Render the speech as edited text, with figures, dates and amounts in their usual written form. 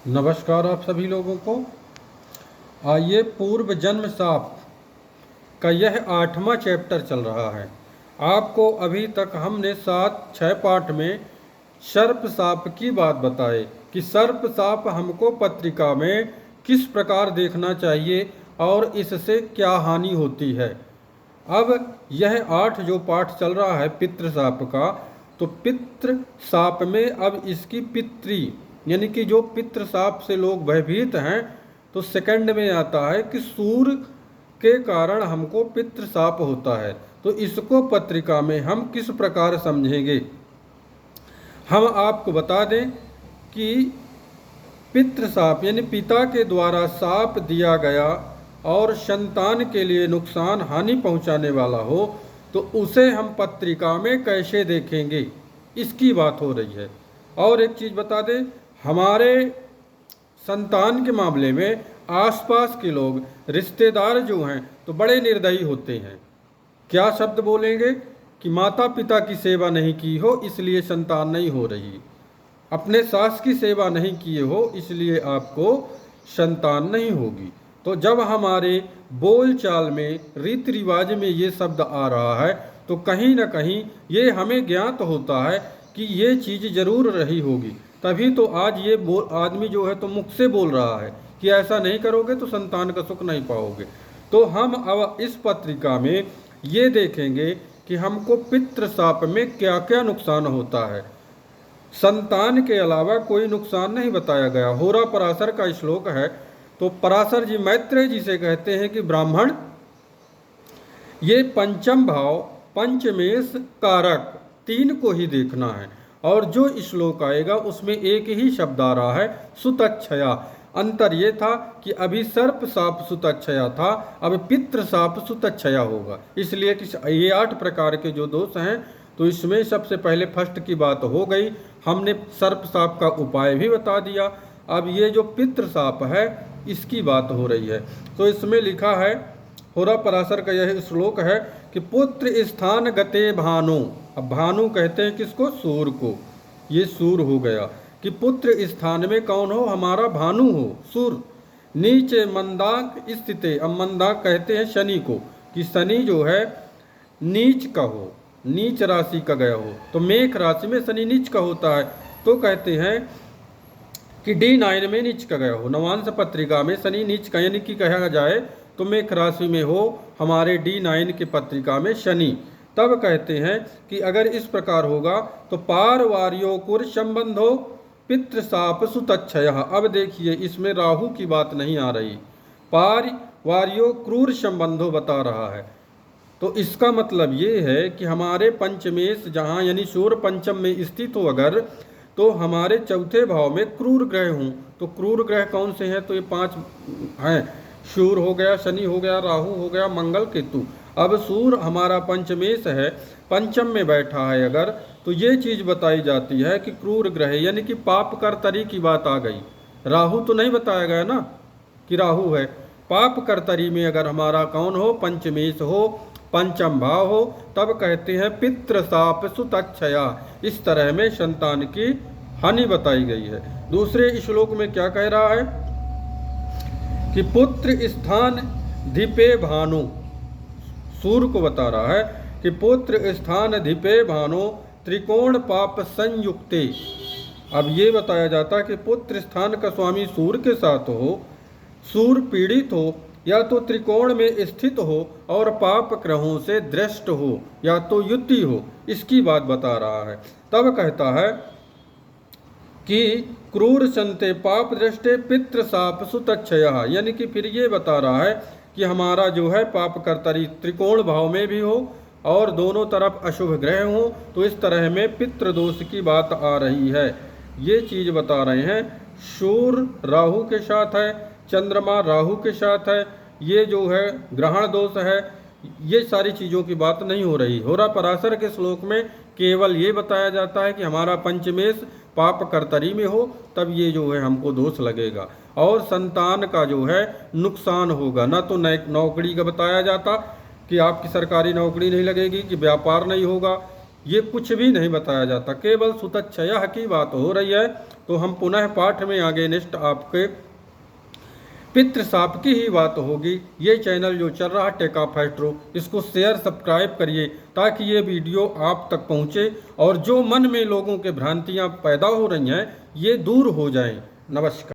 नमस्कार आप सभी लोगों को। आइए, पूर्व जन्म साप का यह 8वां चैप्टर चल रहा है। आपको अभी तक हमने 6 पाठ में सर्प साप की बात बताई कि सर्प साप हमको पत्रिका में किस प्रकार देखना चाहिए और इससे क्या हानि होती है। अब यह 8 जो पाठ चल रहा है पितृ साप का, तो पितृ साप में अब इसकी पितृ यानी कि जो पितृ साप से लोग भयभीत हैं, तो सेकंड में आता है कि सूर के कारण हमको पितृ साप होता है। तो इसको पत्रिका में हम किस प्रकार समझेंगे। हम आपको बता दें कि पितृ साप यानी पिता के द्वारा साप दिया गया और संतान के लिए नुकसान हानि पहुंचाने वाला हो, तो उसे हम पत्रिका में कैसे देखेंगे, इसकी बात हो रही है। और एक चीज़ बता दें, हमारे संतान के मामले में आसपास के लोग रिश्तेदार जो हैं तो बड़े निर्दयी होते हैं। क्या शब्द बोलेंगे कि माता पिता की सेवा नहीं की हो इसलिए संतान नहीं हो रही, अपने सास की सेवा नहीं किए हो इसलिए आपको संतान नहीं होगी। तो जब हमारे बोल चाल में रीति रिवाज में ये शब्द आ रहा है, तो कहीं ना कहीं ये हमें ज्ञात होता है कि ये चीज़ जरूर रही होगी। तभी तो आज ये आदमी जो है तो मुख से बोल रहा है कि ऐसा नहीं करोगे तो संतान का सुख नहीं पाओगे। तो हम अब इस पत्रिका में ये देखेंगे कि हमको पितृ शाप में क्या क्या नुकसान होता है। संतान के अलावा कोई नुकसान नहीं बताया गया। होरा पराशर का श्लोक है, तो पराशर जी मैत्रेय जी से कहते हैं कि ब्राह्मण, ये पंचम भाव पंचमेश कारक 3 को ही देखना है। और जो श्लोक आएगा उसमें एक ही शब्द आ रहा है, सुतच्छया। अंतर ये था कि अभी सर्प साप सुतच्छया था, अब पितृ साप सुतच्छया होगा। इसलिए कि ये 8 प्रकार के जो दोष हैं, तो इसमें सबसे पहले फर्स्ट की बात हो गई। हमने सर्प साप का उपाय भी बता दिया। अब ये जो पितृ साप है इसकी बात हो रही है। तो इसमें लिखा है, होरा पराशर का यह श्लोक है कि पुत्र स्थान गते भानु। अब भानु कहते हैं किसको? सूर को। ये सूर हो गया कि पुत्र स्थान में कौन हो? हमारा भानु हो, सूर। नीचे मंदाक स्थिते। अब मंदाक कहते हैं शनि को, कि शनि जो है नीच का हो, नीच राशि का गया हो। तो मेष राशि में शनि नीच का होता है, तो कहते हैं कि D9 में नीच का गया हो। नवांश पत्रिका में शनि नीच का, यानी कि कहा जाए तो मेष राशि में हो हमारे D9 की पत्रिका में शनि, तब कहते हैं कि अगर इस प्रकार होगा तो पार वार्यो कुर संबंधो पितृ साप सुतच्छय। अब देखिए इसमें राहु की बात नहीं आ रही, पार वार्यो क्रूर संबंधो बता रहा है। तो इसका मतलब ये है कि हमारे पंचमेश जहाँ यानी सूर्य पंचम में स्थित हो अगर, तो हमारे चौथे भाव में क्रूर ग्रह हों। तो क्रूर ग्रह कौन से हैं? तो ये 5 हैं, सूर्य हो गया, शनि हो गया, राहु हो गया, मंगल, केतु। अब सूर्य हमारा पंचमेश है, पंचम में बैठा है अगर, तो ये चीज़ बताई जाती है कि क्रूर ग्रह यानी कि पाप कर्तरी की बात आ गई। राहु तो नहीं बताया गया ना कि राहु है। पाप कर्तरी में अगर हमारा कौन हो? पंचमेश हो, पंचम भाव हो, तब कहते हैं पितृ साप सुतच्छया। इस तरह में संतान की हानि बताई गई है। दूसरे श्लोक में क्या कह रहा है कि पुत्र स्थान धिपे भानु। सूर्य को बता रहा है कि पुत्र स्थान धिपे भानु त्रिकोण पाप संयुक्ते। अब ये बताया जाता है कि पुत्र स्थान का स्वामी सूर्य के साथ हो, सूर्य पीड़ित हो, या तो त्रिकोण में स्थित हो और पाप ग्रहों से दृष्ट हो, या तो युति हो, इसकी बात बता रहा है। तब कहता है कि क्रूर संते पाप दृष्टे पितृ साप सुतच्छया, यानी कि फिर ये बता रहा है कि हमारा जो है पाप कर्तरी त्रिकोण भाव में भी हो और दोनों तरफ अशुभ ग्रह हो, तो इस तरह में पितृ दोष की बात आ रही है। ये चीज़ बता रहे हैं। सूर्य राहु के साथ है, चंद्रमा राहु के साथ है, ये जो है ग्रहण दोष है। ये सारी चीज़ों की बात नहीं हो रही। होरा पराशर के श्लोक में केवल ये बताया जाता है कि हमारा पंचमेश पाप कर्तरी में हो, तब ये जो है हमको दोष लगेगा और संतान का जो है नुकसान होगा। ना तो नौकरी का बताया जाता कि आपकी सरकारी नौकरी नहीं लगेगी, कि व्यापार नहीं होगा, ये कुछ भी नहीं बताया जाता, केवल सुतच्छया की बात हो रही है। तो हम पुनः पाठ में आगे नेक्स्ट आपके पितृशाप की ही बात होगी। ये चैनल जो चल रहा है टेक ऑफ एस्ट्रो, इसको शेयर सब्सक्राइब करिए ताकि ये वीडियो आप तक पहुँचे और जो मन में लोगों के भ्रांतियाँ पैदा हो रही हैं ये दूर हो जाएं। नमस्कार।